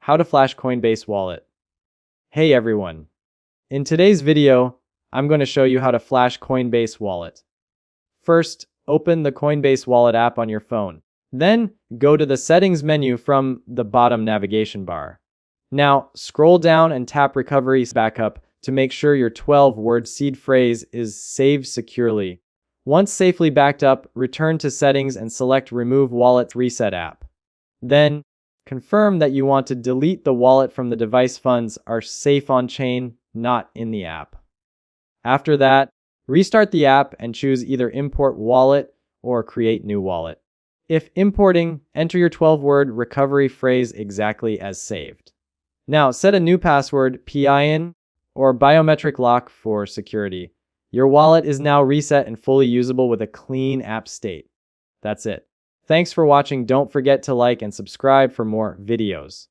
How to Flash Coinbase Wallet. Hey everyone. In today's video, I'm going to show you how to Flash Coinbase Wallet. First, open the Coinbase Wallet app on your phone. Then, go to the Settings menu from the bottom navigation bar. Now, scroll down and tap Recovery Backup to make sure your 12-word seed phrase is saved securely. Once safely backed up, return to Settings and select Remove Wallet Reset App. Then, confirm that you want to delete the wallet from the device. Funds are safe on-chain, not in the app. After that, restart the app and choose either Import Wallet or Create New Wallet. If importing, enter your 12-word recovery phrase exactly as saved. Now, set a new password, PIN, or biometric lock for security. Your wallet is now reset and fully usable with a clean app state. That's it. Thanks for watching. Don't forget to like and subscribe for more videos.